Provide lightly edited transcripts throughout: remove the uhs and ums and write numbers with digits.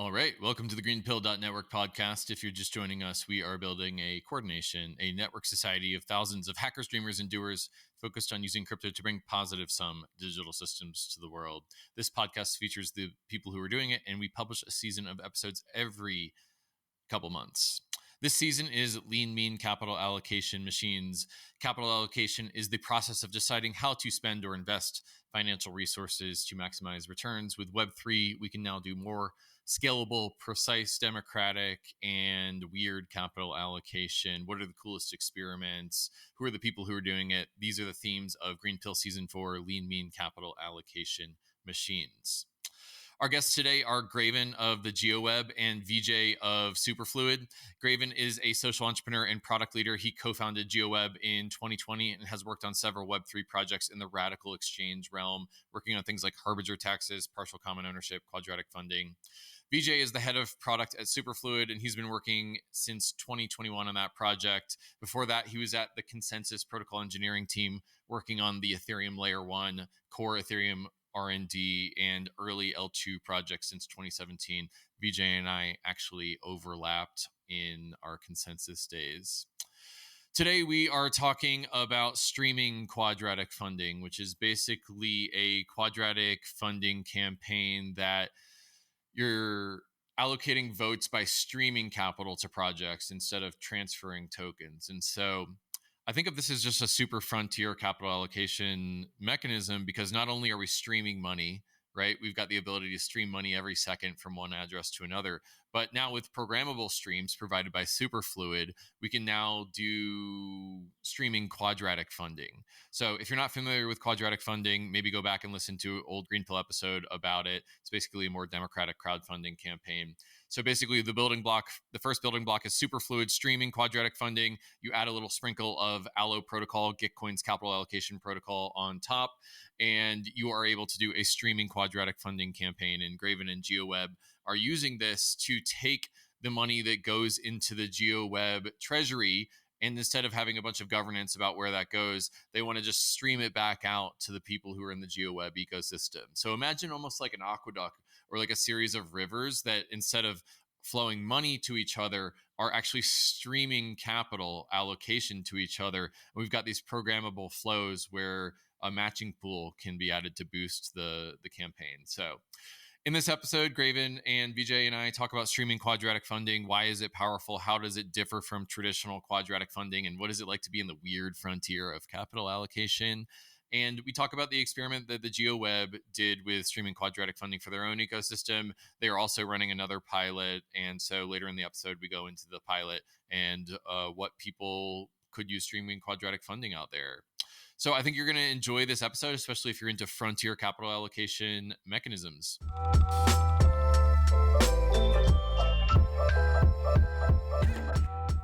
All right. Welcome to the GreenPilled.network podcast. If you're just joining us, we are building a network society of thousands of hackers, dreamers, and doers focused on using crypto to bring positive-sum digital systems to the world. This podcast features the people who are doing it, and we publish a season of episodes every couple months. This season is Lean Mean Capital Allocation Machines. Capital allocation is the process of deciding how to spend or invest financial resources to maximize returns. With Web3, we can now do more scalable, precise, democratic, and weird capital allocation. What are the coolest experiments? Who are the people who are doing it? These are the themes of Greenpill Season 4, Lean Mean Capital Allocation Machines. Our guests today are Graven of the GeoWeb and Vijay of SuperFluid. Graven is a social entrepreneur and product leader. He co-founded GeoWeb in 2020 and has worked on several Web3 projects in the radical exchange realm, working on things like harbinger taxes, partial common ownership, quadratic funding. Vijay is the head of product at SuperFluid, and he's been working since 2021 on that project. Before that, he was at the Consensus Protocol Engineering team, working on the Ethereum Layer 1, core Ethereum R&D, and early L2 projects since 2017. Vijay and I actually overlapped in our Consensus days. Today, we are talking about streaming quadratic funding, which is basically a quadratic funding campaign that you're allocating votes by streaming capital to projects instead of transferring tokens. And so I think of this as just a super frontier capital allocation mechanism, because not only are we streaming money, right? We've got the ability to stream money every second from one address to another. But now with programmable streams provided by SuperFluid, we can now do streaming quadratic funding. So if you're not familiar with quadratic funding, maybe go back and listen to an old Greenpill episode about it. It's basically a more democratic crowdfunding campaign. So basically the first building block is SuperFluid streaming quadratic funding. You add a little sprinkle of Allo protocol, Gitcoin's capital allocation protocol on top, and you are able to do a streaming quadratic funding campaign. And Graven and GeoWeb are using this to take the money that goes into the GeoWeb treasury, and instead of having a bunch of governance about where that goes, they want to just stream it back out to the people who are in the GeoWeb ecosystem. So imagine almost like an aqueduct or like a series of rivers that, instead of flowing money to each other, are actually streaming capital allocation to each other. And we've got these programmable flows where a matching pool can be added to boost the campaign. So in this episode, Graven and Vijay and I talk about streaming quadratic funding. Why is it powerful? How does it differ from traditional quadratic funding? And what is it like to be in the weird frontier of capital allocation? And we talk about the experiment that the GeoWeb did with streaming quadratic funding for their own ecosystem. They are also running another pilot. And so later in the episode, we go into the pilot and what people could use streaming quadratic funding out there. So I think you're going to enjoy this episode, especially if you're into frontier capital allocation mechanisms.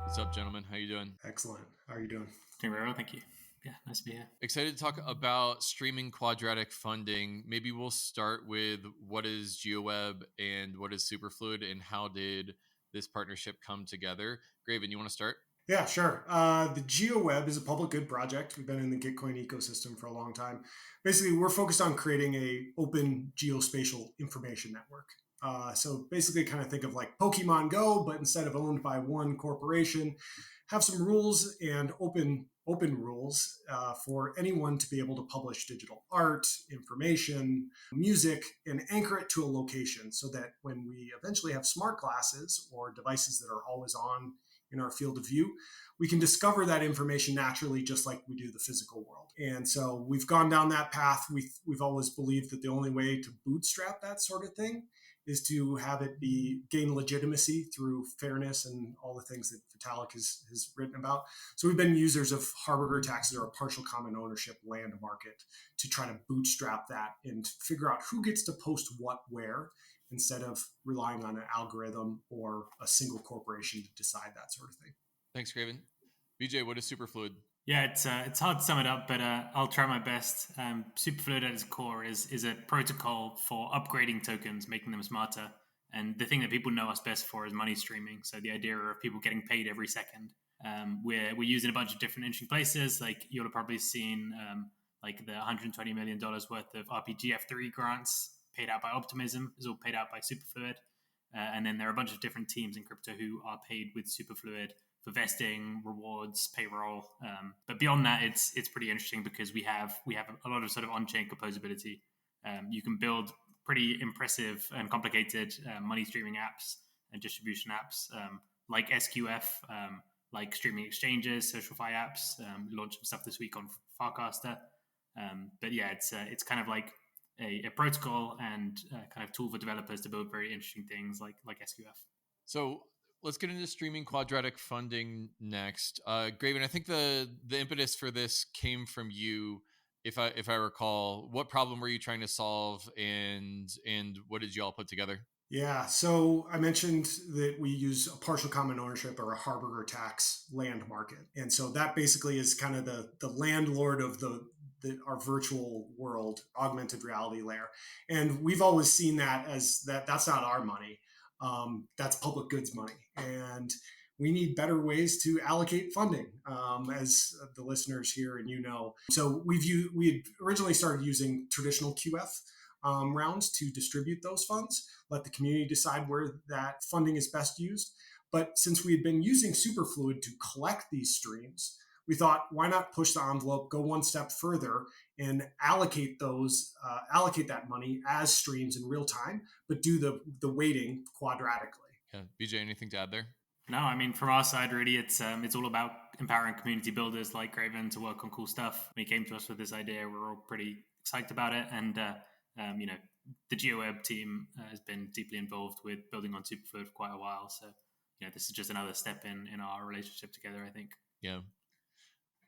What's up, gentlemen? How you doing? Excellent. How are you doing? Doing very well, thank you. Yeah, nice to be here. Excited to talk about streaming quadratic funding. Maybe we'll start with what is GeoWeb and what is SuperFluid, and how did this partnership come together? Graven, you want to start? Yeah, sure. The GeoWeb is a public good project. We've been in the Gitcoin ecosystem for a long time. Basically, we're focused on creating a open geospatial information network. So basically kind of think of like Pokemon Go, but instead of owned by one corporation, have some rules and open rules for anyone to be able to publish digital art, information, music, and anchor it to a location, so that when we eventually have smart glasses or devices that are always on in our field of view, we can discover that information naturally, just like we do the physical world. And so we've gone down that path. We've always believed that the only way to bootstrap that sort of thing is to have it gain legitimacy through fairness and all the things that Michalik has written about. So we've been users of harbinger taxes or a partial common ownership land market to try to bootstrap that and figure out who gets to post what where, instead of relying on an algorithm or a single corporation to decide that sort of thing. Thanks, Graven. Vijay, what is SuperFluid? Yeah, it's hard to sum it up, but I'll try my best. SuperFluid at its core is a protocol for upgrading tokens, making them smarter. And the thing that people know us best for is money streaming. So the idea of people getting paid every second. We're using a bunch of different interesting places. Like you'll have probably seen like the $120 million worth of RPGF3 grants paid out by Optimism is all paid out by SuperFluid. And And then there are a bunch of different teams in crypto who are paid with SuperFluid for vesting, rewards, payroll. But beyond that, it's pretty interesting because we have a lot of sort of on-chain composability. You can build pretty impressive and complicated money streaming apps and distribution apps like SQF, like streaming exchanges, SocialFi apps. We launched some stuff this week on Farcaster. But yeah, it's kind of like a protocol and kind of tool for developers to build very interesting things like SQF. So let's get into streaming quadratic funding next. Graven, I think the impetus for this came from you, if I recall. What problem were you trying to solve, and what did you all put together? Yeah, so I mentioned that we use a partial common ownership or a harbinger tax land market. And so that basically is kind of the landlord of our virtual world, augmented reality layer. And we've always seen that as that's not our money. That's public goods money. And we need better ways to allocate funding, as the listeners here and So we had originally started using traditional QF rounds to distribute those funds, let the community decide where that funding is best used. But since we had been using SuperFluid to collect these streams, we thought, why not push the envelope, go one step further, and allocate that money as streams in real time, but do the weighting quadratically. Yeah, Vijay, anything to add there? No, I mean, from our side, really, it's all about empowering community builders like Graven to work on cool stuff. When he came to us with this idea, we were all pretty excited about it, and the GeoWeb team has been deeply involved with building on SuperFluid for quite a while. So, this is just another step in our relationship together, I think. Yeah.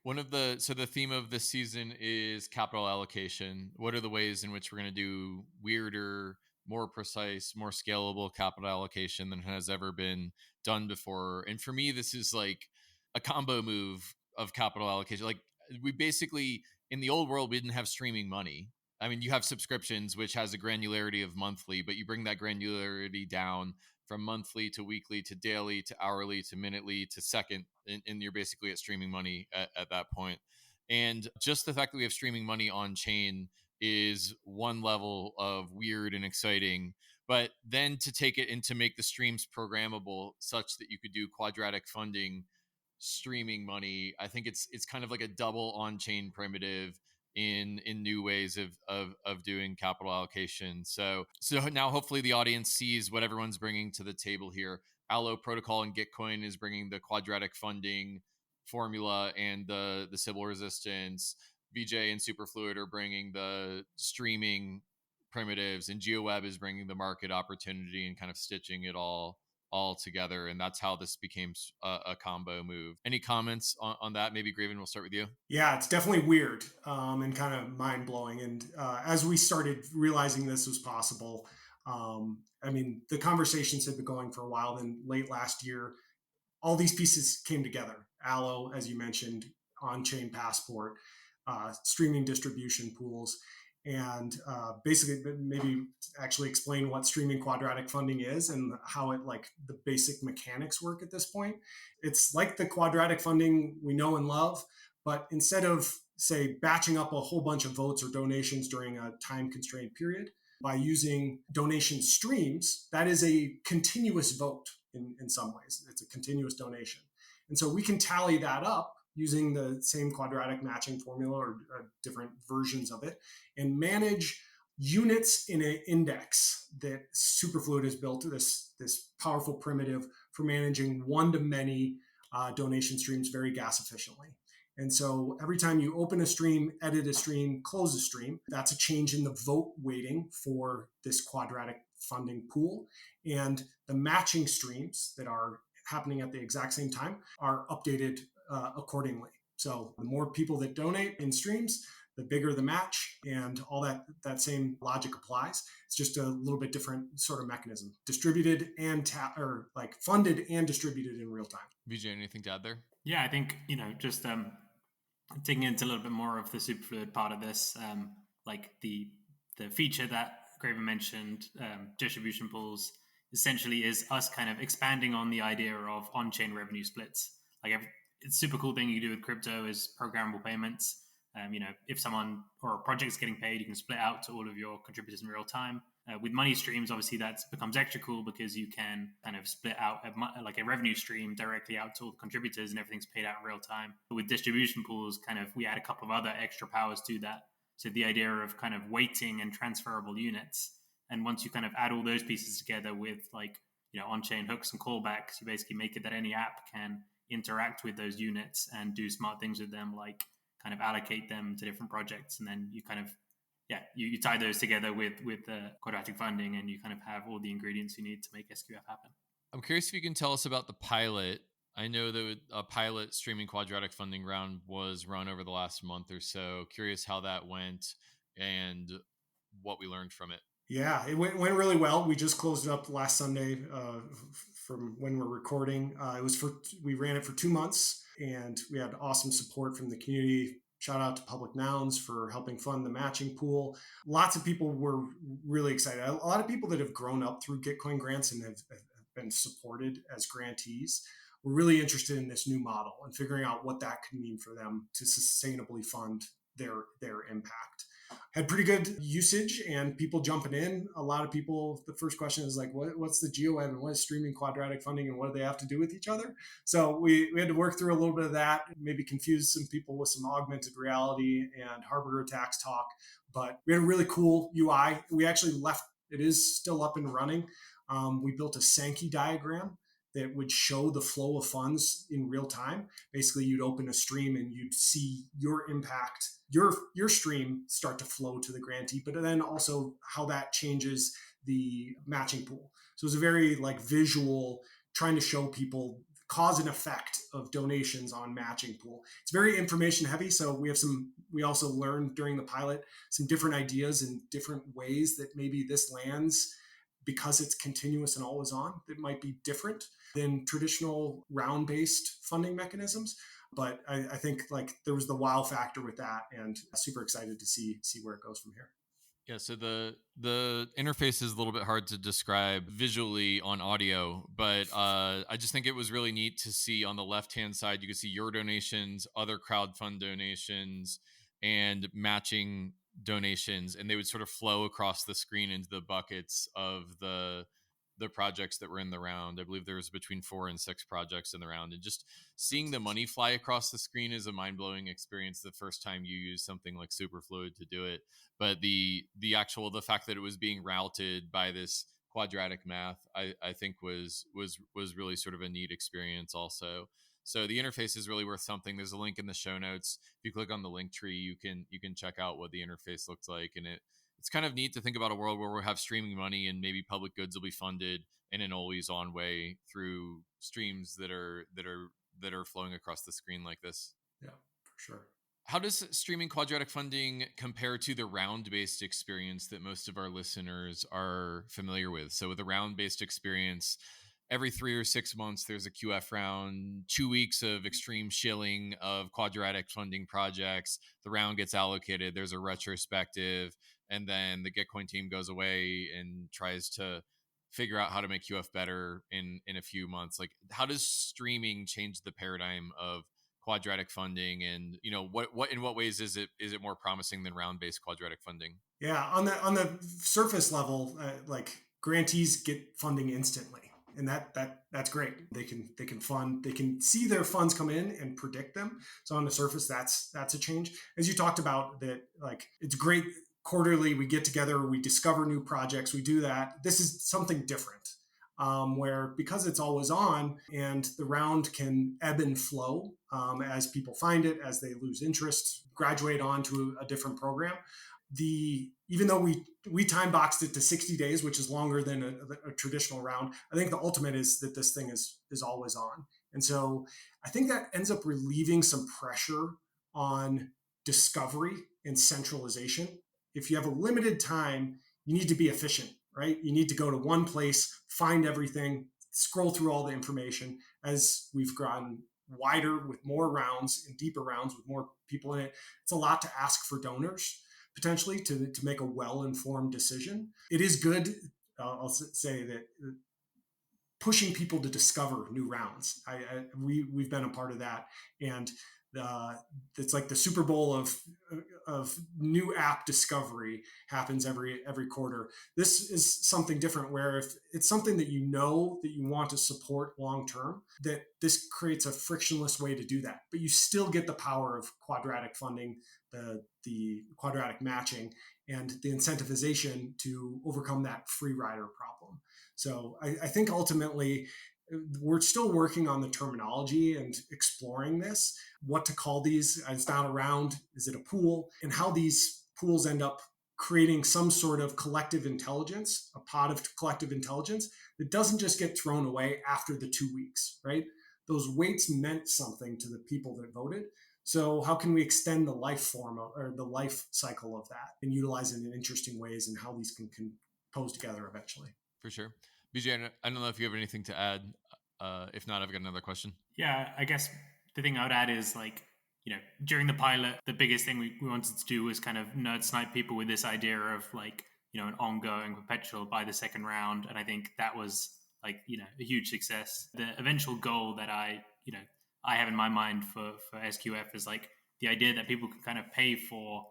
The theme of this season is capital allocation. What are the ways in which we're going to do weirder, more precise, more scalable capital allocation than has ever been done before? And for me, this is like a combo move of capital allocation. Like, we basically, in the old world, we didn't have streaming money. I mean, you have subscriptions, which has a granularity of monthly, but you bring that granularity down from monthly to weekly to daily to hourly to minutely to second, and you're basically at streaming money at that point. And just the fact that we have streaming money on chain is one level of weird and exciting. But then to take it and to make the streams programmable such that you could do quadratic funding streaming money, I think it's kind of like a double on-chain primitive in new ways of doing capital allocation. So now hopefully the audience sees what everyone's bringing to the table here. Allo protocol and Gitcoin is bringing the quadratic funding formula and the Sybil resistance. Vijay and SuperFluid are bringing the streaming primitives, and GeoWeb is bringing the market opportunity and kind of stitching it all together. And that's how this became a combo move. Any comments on that? Maybe Graven, we'll start with you. Yeah, it's definitely weird and kind of mind blowing. And as we started realizing this was possible, the conversations had been going for a while. Then late last year, all these pieces came together. Allo, as you mentioned, on-chain passport, streaming distribution pools, and basically maybe actually explain what streaming quadratic funding is and how it, like, the basic mechanics work at this point. It's like the quadratic funding we know and love, but instead of, say, batching up a whole bunch of votes or donations during a time-constrained period, by using donation streams, that is a continuous vote in some ways. It's a continuous donation. And so we can tally that up using the same quadratic matching formula or different versions of it, and manage units in an index that SuperFluid has built, this powerful primitive for managing one-to-many donation streams very gas efficiently. And so every time you open a stream, edit a stream, close a stream, that's a change in the vote weighting for this quadratic funding pool. And the matching streams that are happening at the exact same time are updated accordingly. So the more people that donate in streams, the bigger the match, and all that same logic applies. It's just a little bit different sort of mechanism, distributed and funded and distributed in real time. Vijay, anything to add there? Yeah, I think, just digging into a little bit more of the SuperFluid part of this, like the feature that Graven mentioned, distribution pools, essentially is us kind of expanding on the idea of on-chain revenue splits. Like, it's a super cool thing you do with crypto is programmable payments. If someone or a project is getting paid, you can split out to all of your contributors in real time. With money streams, obviously that becomes extra cool because you can kind of split out a revenue stream directly out to all the contributors and everything's paid out in real time. But with distribution pools, we add a couple of other extra powers to that. So the idea of kind of weighting and transferable units. And once you kind of add all those pieces together with on-chain hooks and callbacks, you basically make it that any app can interact with those units and do smart things with them, like kind of allocate them to different projects. And then you kind of you tie those together with quadratic funding, and you kind of have all the ingredients you need to make SQF happen. I'm curious if you can tell us about the pilot. I know that a pilot streaming quadratic funding round was run over the last month or so. Curious how that went and what we learned from it. Yeah, it went really well. We just closed it up last Sunday from when we're recording. We ran it for 2 months, and we had awesome support from the community. Shout out to Public Nouns for helping fund the matching pool. Lots of people were really excited. A lot of people that have grown up through Gitcoin grants and have been supported as grantees were really interested in this new model and figuring out what that could mean for them to sustainably fund their impact. Had pretty good usage and people jumping in. A lot of people, the first question is like, what's the GeoWeb and what is streaming quadratic funding and what do they have to do with each other? So we had to work through a little bit of that, maybe confuse some people with some augmented reality and Harbinger attacks talk. But we had a really cool UI. We actually it is still up and running. We built a Sankey diagram that would show the flow of funds in real time. Basically, you'd open a stream and you'd see your impact, your stream start to flow to the grantee, but then also how that changes the matching pool. So it's a very visual, trying to show people cause and effect of donations on matching pool. It's very information heavy. So we also learned during the pilot some different ideas and different ways that maybe this lands, because it's continuous and always on, that might be different than traditional round-based funding mechanisms. But I think there was the wow factor with that, and super excited to see where it goes from here. Yeah, so the interface is a little bit hard to describe visually on audio, but I just think it was really neat to see on the left-hand side, you can see your donations, other crowdfund donations, and matching donations, and they would sort of flow across the screen into the buckets of the projects that were in the round. I believe there was between 4 and 6 projects in the round, and just seeing the money fly across the screen is a mind-blowing experience the first time you use something like SuperFluid to do it. But the fact that it was being routed by this quadratic math, I think was really sort of a neat experience also. So the interface is really worth something. There's a link in the show notes. If you click on the link tree, you can check out what the interface looks like, and it's kind of neat to think about a world where we'll have streaming money and maybe public goods will be funded in an always on way through streams that are flowing across the screen like this. Yeah, for sure. How does streaming quadratic funding compare to the round-based experience that most of our listeners are familiar with? So with a round-based experience, every 3 or 6 months, there's a QF round, 2 weeks of extreme shilling of quadratic funding projects. The round gets allocated. There's a retrospective. And then the Gitcoin team goes away and tries to figure out how to make QF better in a few months. How does streaming change the paradigm of quadratic funding, and what in what ways is it more promising than round-based quadratic funding? Yeah, on the surface level, grantees get funding instantly, and that's great. They can fund, they can see their funds come in and predict them. So on the surface, that's a change. As you talked about, that it's great. Quarterly, we get together, we discover new projects, we do that. This is something different, where because it's always on and the round can ebb and flow as people find it, as they lose interest, graduate on to a different program. Even though we time boxed it to 60 days, which is longer than a traditional round, I think the ultimate is that this thing is always on. And so I think that ends up relieving some pressure on discovery and centralization. If you have a limited time, you need to be efficient, right? You need to go to one place, find everything, scroll through all the information. As we've gotten wider with more rounds and deeper rounds with more people in it, it's a lot to ask for donors potentially to make a well-informed decision. It is good, I'll say that, pushing people to discover new rounds. We've been a part of that. And it's like the Super Bowl of new app discovery happens every quarter. This is something different where if it's something that you know that you want to support long term, that this creates a frictionless way to do that. But you still get the power of quadratic funding, the quadratic matching, and the incentivization to overcome that free rider problem. So I think ultimately we're still working on the terminology and exploring this, what to call these. It's not a round, is it a pool, and how these pools end up creating some sort of collective intelligence, a pot of collective intelligence that doesn't just get thrown away after the 2 weeks, right? Those weights meant something to the people that voted. So how can we extend the life form or the life cycle of that and utilize it in interesting ways, and how these can compose together eventually? For sure. Vijay, I don't know if you have anything to add. If not, I've got another question. Yeah, I guess the thing I would add is like, during the pilot, the biggest thing we wanted to do was kind of nerd snipe people with this idea of like, an ongoing perpetual by the second round. And I think that was like, a huge success. The eventual goal that I have in my mind for SQF is like the idea that people can kind of pay for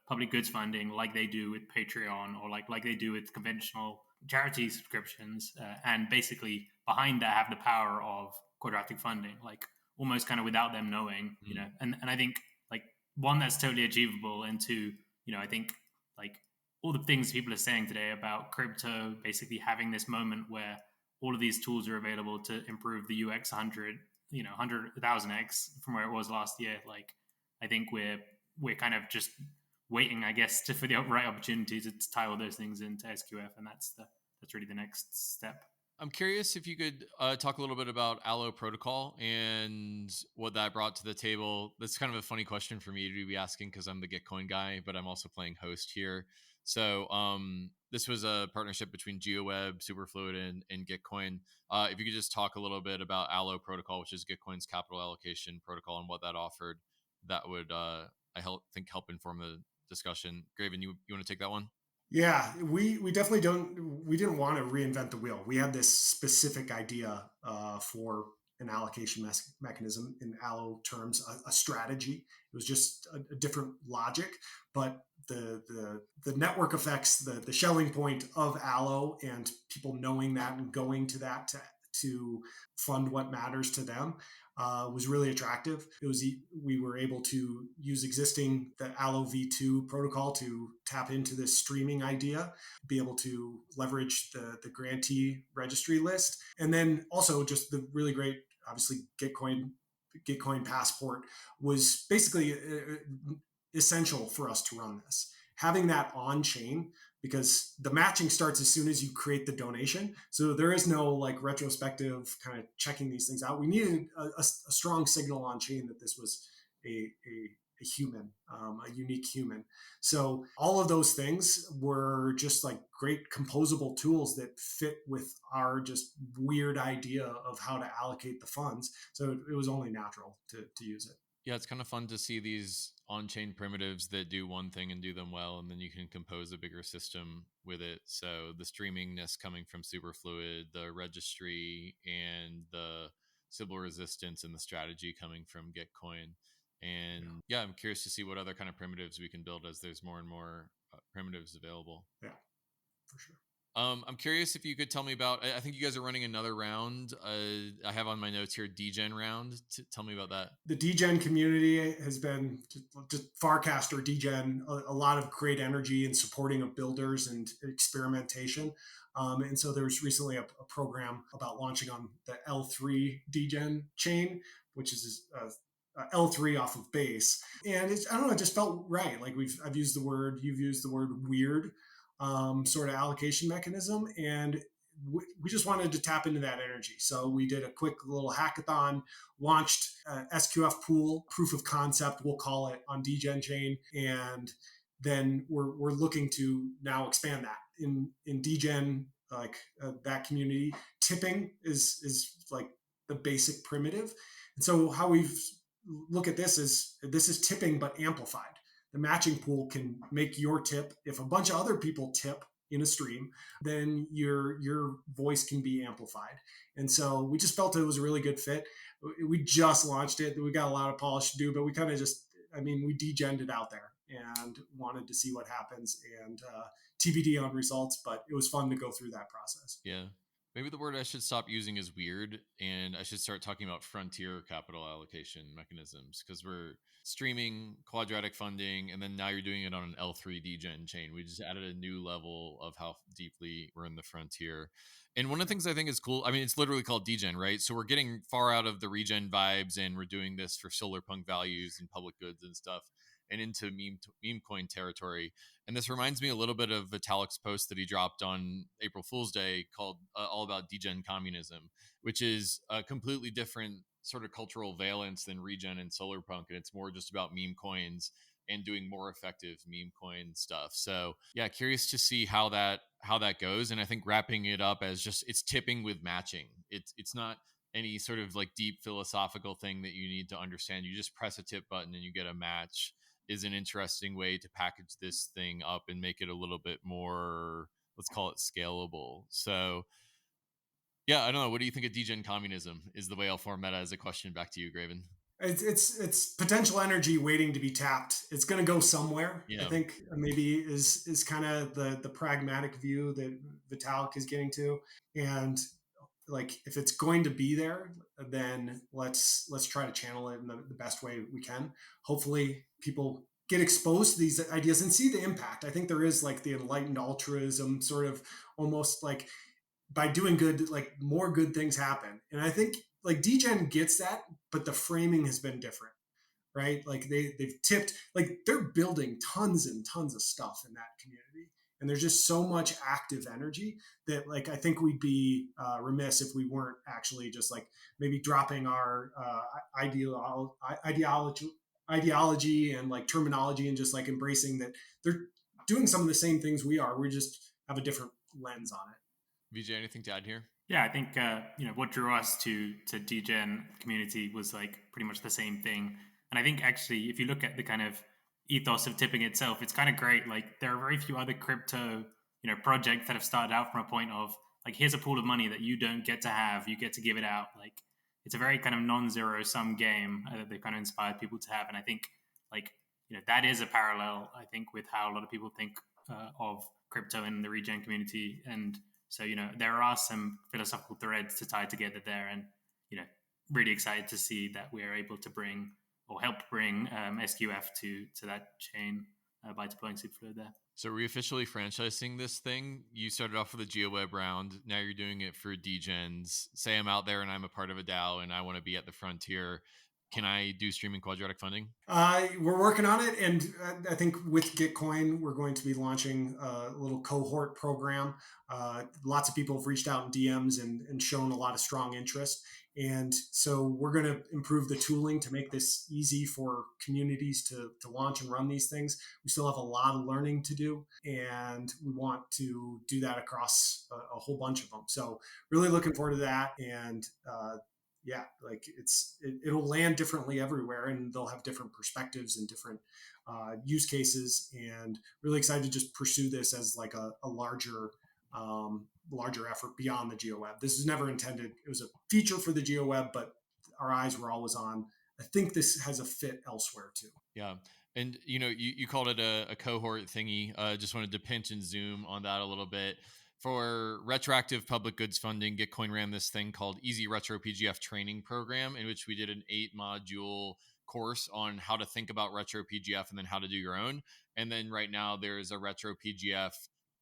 public goods funding like they do with Patreon, or like they do with conventional charity subscriptions, and basically behind that have the power of quadratic funding, like almost kind of without them knowing, and I think like one, that's totally achievable, and two, I think like all the things people are saying today about crypto basically having this moment where all of these tools are available to improve the UX 100,000x from where it was last year. Like I think we're kind of just waiting, I guess, for the right opportunity to tie all those things into SQF, and that's really the next step. I'm curious if you could talk a little bit about Allo protocol and what that brought to the table. That's kind of a funny question for me to be asking because I'm the Gitcoin guy, but I'm also playing host here. So this was a partnership between GeoWeb, SuperFluid, and Gitcoin. If you could just talk a little bit about Allo protocol, which is Gitcoin's capital allocation protocol, and what that offered, that would think help inform the discussion. Graven, you want to take that one? Yeah, we definitely didn't want to reinvent the wheel. We had this specific idea for an allocation mechanism in Allo terms, a strategy. It was just a different logic, but the network effects, the Schelling point of Allo, and people knowing that and going to that to fund what matters to them was really attractive. We were able to use existing the Allo V2 protocol to tap into this streaming idea, be able to leverage the grantee registry list, and then also just the really great, obviously, Gitcoin Passport was basically essential for us to run this. Having that on chain, because the matching starts as soon as you create the donation. So there is no like retrospective kind of checking these things out. We needed a strong signal on chain that this was a human, a unique human. So all of those things were just like great composable tools that fit with our just weird idea of how to allocate the funds. So it was only natural to use it. Yeah, it's kind of fun to see these on-chain primitives that do one thing and do them well, and then you can compose a bigger system with it. So the streamingness coming from SuperFluid, the registry, and the Sybil resistance and the strategy coming from Gitcoin. And yeah, I'm curious to see what other kind of primitives we can build as there's more and more primitives available. Yeah, for sure. I'm curious if you could tell me about, I think you guys are running another round. I have on my notes here, Degen Round. Tell me about that. The Degen community has been just Farcaster Degen, a lot of great energy in supporting of builders and experimentation. And so there's recently a program about launching on the L3 Degen chain, which is L3 off of base. And I don't know, it just felt right. Like you've used the word weird. Sort of allocation mechanism, and we just wanted to tap into that energy. So we did a quick little hackathon, launched SQF pool, proof of concept, we'll call it, on Degen chain, and then we're looking to now expand that in Degen, like that community. Tipping is like the basic primitive, and so how we've look at this is tipping but amplified. The matching pool can make your tip. If a bunch of other people tip in a stream, then your voice can be amplified. And so we just felt it was a really good fit. We just launched it. We got a lot of polish to do, but we kind of just, we degened it out there and wanted to see what happens, and TBD on results, but it was fun to go through that process. Yeah. Maybe the word I should stop using is weird, and I should start talking about frontier capital allocation mechanisms, because we're streaming quadratic funding, and then now you're doing it on an L3 degen chain. We just added a new level of how deeply we're in the frontier. And one of the things I think is cool, it's literally called degen, right? So we're getting far out of the regen vibes, and we're doing this for solar punk values and public goods and stuff, and into meme coin territory. And this reminds me a little bit of Vitalik's post that he dropped on April Fool's Day called all about Degen Communism, which is a completely different sort of cultural valence than regen and solarpunk. And it's more just about meme coins and doing more effective meme coin stuff. So yeah, curious to see how that goes. And I think wrapping it up as just, it's tipping with matching. It's not any sort of like deep philosophical thing that you need to understand. You just press a tip button and you get a match, is an interesting way to package this thing up and make it a little bit more, let's call it scalable. So yeah, I don't know. What do you think of Degen Communism is the way I'll format as a question back to you, Graven. It's potential energy waiting to be tapped. It's going to go somewhere. Yeah. I think maybe is kind of the pragmatic view that Vitalik is getting to. And like, if it's going to be there, then let's try to channel it in the best way we can. Hopefully people get exposed to these ideas and see the impact. I think there is like the enlightened altruism sort of, almost like by doing good, like more good things happen. And I think like Degen gets that, but the framing has been different, right? Like they've tipped, like they're building tons and tons of stuff in that community. And there's just so much active energy that, like, I think we'd be remiss if we weren't actually just like maybe dropping our ideology and like terminology, and just like embracing that they're doing some of the same things we are. We just have a different lens on it. Vijay, anything to add here? Yeah, I think what drew us to Degen community was like pretty much the same thing. And I think actually, if you look at the kind of ethos of tipping itself, it's kind of great. Like, there are very few other crypto projects that have started out from a point of like, here's a pool of money that you don't get to have, you get to give it out. Like, it's a very kind of non-zero sum game that they've kind of inspired people to have. And I think like that is a parallel, I think, with how a lot of people think of crypto in the regen community. And so there are some philosophical threads to tie together there, and really excited to see that we are able to bring or help bring SQF to that chain by deploying SuperFluid there. So are we officially franchising this thing? You started off with a GeoWeb round. Now you're doing it for degens. Say I'm out there and I'm a part of a DAO and I want to be at the frontier. Can I do streaming quadratic funding? We're working on it. And I think with Gitcoin, we're going to be launching a little Co-hort program. Lots of people have reached out in DMs and shown a lot of strong interest. And so we're going to improve the tooling to make this easy for communities to launch and run these things. We still have a lot of learning to do, and we want to do that across a whole bunch of them. So really looking forward to that. And yeah, like it'll land differently everywhere, and they'll have different perspectives and different use cases, and really excited to just pursue this as like a larger effort beyond the GeoWeb. This was never intended. It was a feature for the GeoWeb, but our eyes were always on, I think this has a fit elsewhere too. Yeah. And, you called it a cohort thingy. Just wanted to pinch and zoom on that a little bit. For retroactive public goods funding, Gitcoin ran this thing called Easy Retro PGF Training Program, in which we did an 8-module course on how to think about retro PGF and then how to do your own. And then right now there's a retro PGF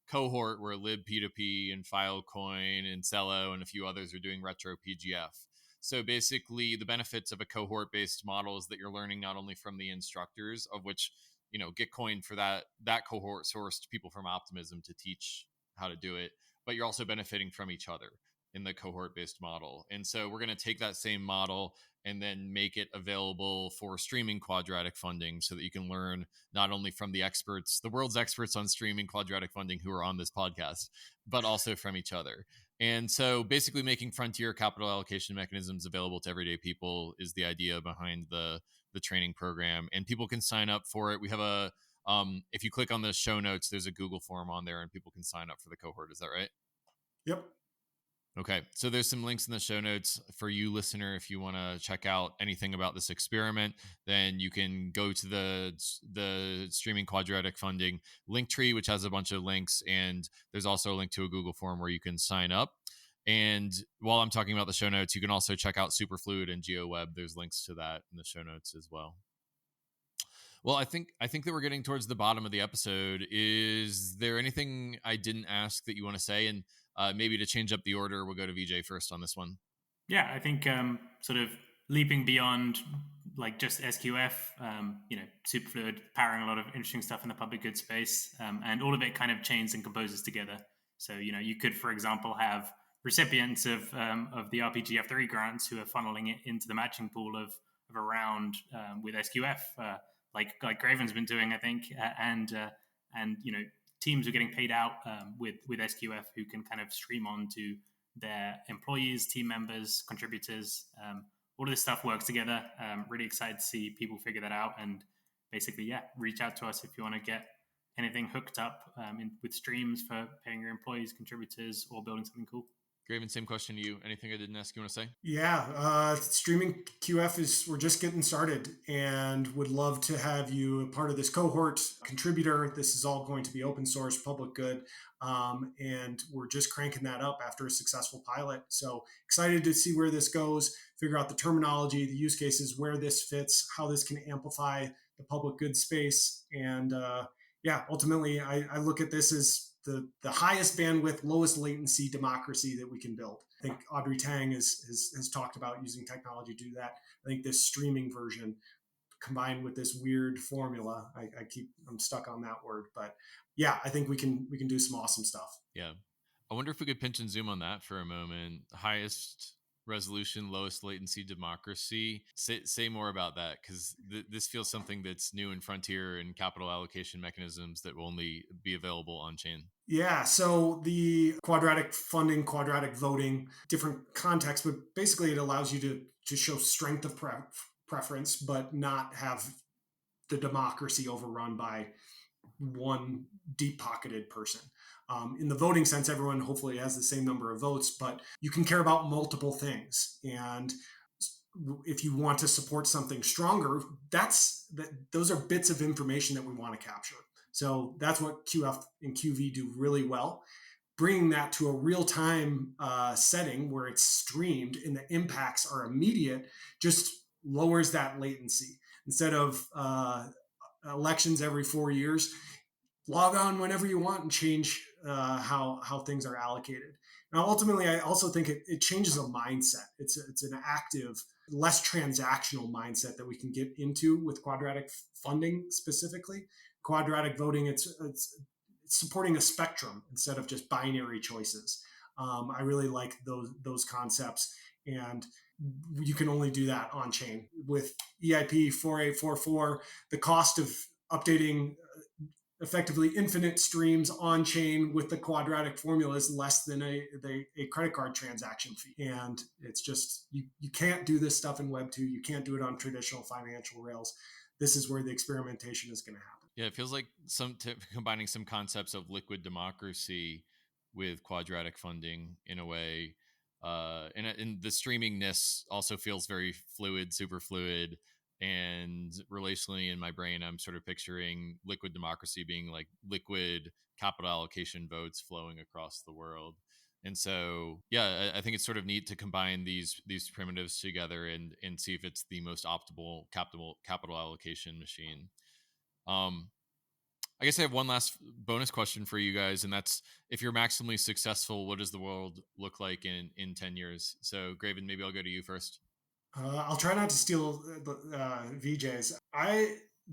cohort where libp2p and Filecoin and Cello and a few others are doing retro PGF. So basically the benefits of a cohort based model is that you're learning not only from the instructors, of which Gitcoin for that cohort sourced people from Optimism to teach how to do it, but you're also benefiting from each other in the cohort based model. And so we're going to take that same model and then make it available for streaming quadratic funding, so that you can learn not only from the experts, the world's experts on streaming quadratic funding who are on this podcast, but also from each other. And so basically making frontier capital allocation mechanisms available to everyday people is the idea behind the training program. And people can sign up for it. We have a If you click on the show notes, there's a Google form on there and people can sign up for the cohort. Is that right? Yep. Okay, so there's some links in the show notes for you, listener. If you want to check out anything about this experiment, then you can go to the streaming Quadratic funding link tree, which has a bunch of links, and there's also a link to a Google form where you can sign up. And while I'm talking about the show notes, you can also check out SuperFluid and GeoWeb. There's links to that in the show notes as well. Well, I think that we're getting towards the bottom of the episode. Is there anything I didn't ask that you want to say? And maybe to change up the order, we'll go to Vijay first on this one. Yeah, I think sort of leaping beyond like just SQF, SuperFluid powering a lot of interesting stuff in the public good space, and all of it kind of chains and composes together. So, you could, for example, have recipients of the RPGF3 grants who are funneling it into the matching pool of a round with SQF, like Graven's been doing, I think, and teams are getting paid out with SQF who can kind of stream on to their employees, team members, contributors. All of this stuff works together. Really excited to see people figure that out, and basically, reach out to us if you want to get anything hooked up with streams for paying your employees, contributors, or building something cool. Graven, same question to you. Anything I didn't ask you want to say? Yeah, streaming QF we're just getting started and would love to have you a part of this cohort contributor. This is all going to be open source, public good. And we're just cranking that up after a successful pilot. So excited to see where this goes, figure out the terminology, the use cases, where this fits, how this can amplify the public good space. And ultimately, I look at this as the highest bandwidth, lowest latency democracy that we can build. I think Audrey Tang has talked about using technology to do that. I think this streaming version combined with this weird formula, I'm stuck on that word, but yeah, I think we can do some awesome stuff. Yeah. I wonder if we could pinch and zoom on that for a moment. Highest resolution, lowest latency democracy. Say more about that, because this feels something that's new and frontier in capital allocation mechanisms that will only be available on chain. Yeah, so the quadratic funding, quadratic voting, different contexts, but basically it allows you to show strength of preference, but not have the democracy overrun by one deep-pocketed person. In the voting sense, everyone hopefully has the same number of votes, but you can care about multiple things. And if you want to support something stronger, those are bits of information that we want to capture. So that's what QF and QV do really well. Bringing that to a real-time setting where it's streamed and the impacts are immediate just lowers that latency. Instead of elections every 4 years, log on whenever you want and change how things are allocated. Now, ultimately, I also think it changes a mindset. It's an active, less transactional mindset that we can get into with quadratic funding specifically. Quadratic voting, it's supporting a spectrum instead of just binary choices. I really like those concepts, and you can only do that on chain. With EIP 4844, the cost of updating effectively infinite streams on chain with the quadratic formula is less than a credit card transaction fee. And it's just, you can't do this stuff in Web 2. You can't do it on traditional financial rails. This is where the experimentation is going to happen. Yeah, it feels like combining some concepts of liquid democracy with quadratic funding in a way. And the streamingness also feels very fluid, super fluid. And relationally in my brain, I'm sort of picturing liquid democracy being like liquid capital allocation votes flowing across the world. And so, yeah, I think it's sort of neat to combine these primitives together and see if it's the most optimal capital allocation machine. I guess I have one last bonus question for you guys, and that's, if you're maximally successful, what does the world look like in 10 years? So, Graven, maybe I'll go to you first. I'll try not to steal Vijay's.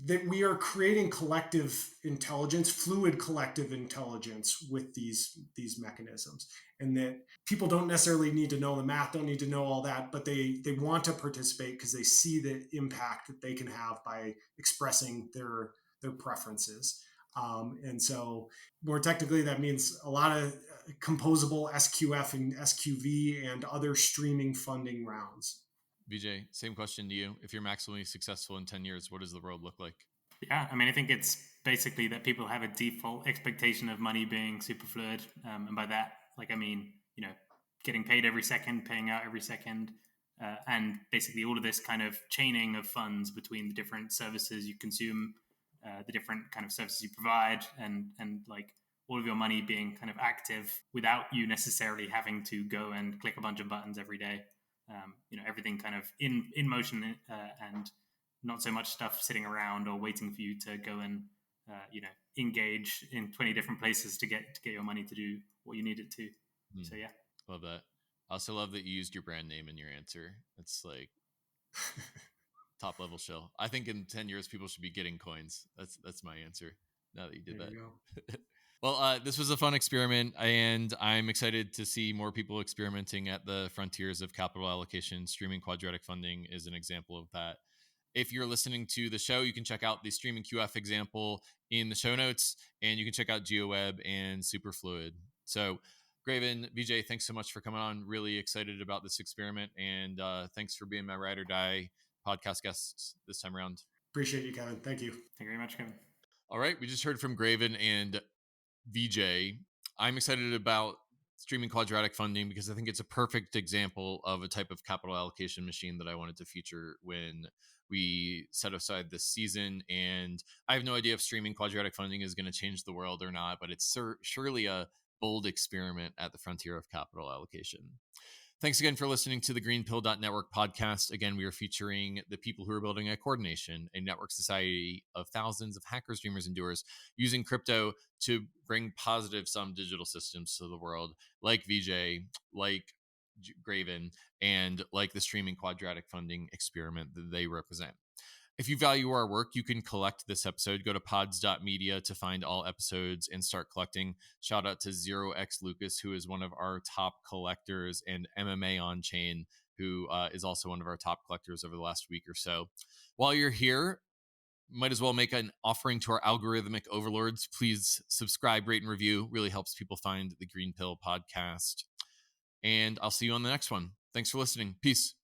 That we are creating collective intelligence, fluid collective intelligence with these mechanisms, and that people don't necessarily need to know the math, don't need to know all that, but they want to participate because they see the impact that they can have by expressing their preferences. And so more technically, that means a lot of composable SQF and SQV and other streaming funding rounds. Vijay, same question to you. If you're maximally successful in 10 years, what does the world look like? Yeah, I mean, I think it's basically that people have a default expectation of money being super fluid. And by that, like, I mean, getting paid every second, paying out every second, and basically all of this kind of chaining of funds between the different services you consume, the different kind of services you provide, and like all of your money being kind of active without you necessarily having to go and click a bunch of buttons every day. Everything kind of in motion, and not so much stuff sitting around or waiting for you to go and engage in 20 different places to get your money to do what you need it to. So yeah, love that. I also love that you used your brand name in your answer. It's like top level shill. I think in 10 years people should be getting coins. That's my answer now that you did There that. you go. Well, this was a fun experiment, and I'm excited to see more people experimenting at the frontiers of capital allocation. Streaming quadratic funding is an example of that. If you're listening to the show, you can check out the streaming QF example in the show notes, and you can check out GeoWeb and SuperFluid. So, Graven, Vijay, thanks so much for coming on. Really excited about this experiment, and thanks for being my ride or die podcast guests this time around. Appreciate you, Kevin. Thank you. Thank you very much, Kevin. All right, we just heard from Graven and Vijay. I'm excited about streaming quadratic funding because I think it's a perfect example of a type of capital allocation machine that I wanted to feature when we set aside this season. And I have no idea if streaming quadratic funding is going to change the world or not, but it's surely a bold experiment at the frontier of capital allocation. Thanks again for listening to the GreenPilled.network podcast. Again, we are featuring the people who are building a coordination, a network society of thousands of hackers, dreamers, and doers using crypto to bring positive sum digital systems to the world, like Vijay, like Graven, and like the streaming quadratic funding experiment that they represent. If you value our work, you can collect this episode. Go to pods.media to find all episodes and start collecting. Shout out to 0x Lucas, who is one of our top collectors, and MMA on Chain, who is also one of our top collectors over the last week or so. While you're here, might as well make an offering to our algorithmic overlords. Please subscribe, rate, and review. Really helps people find the Green Pill podcast. And I'll see you on the next one. Thanks for listening. Peace.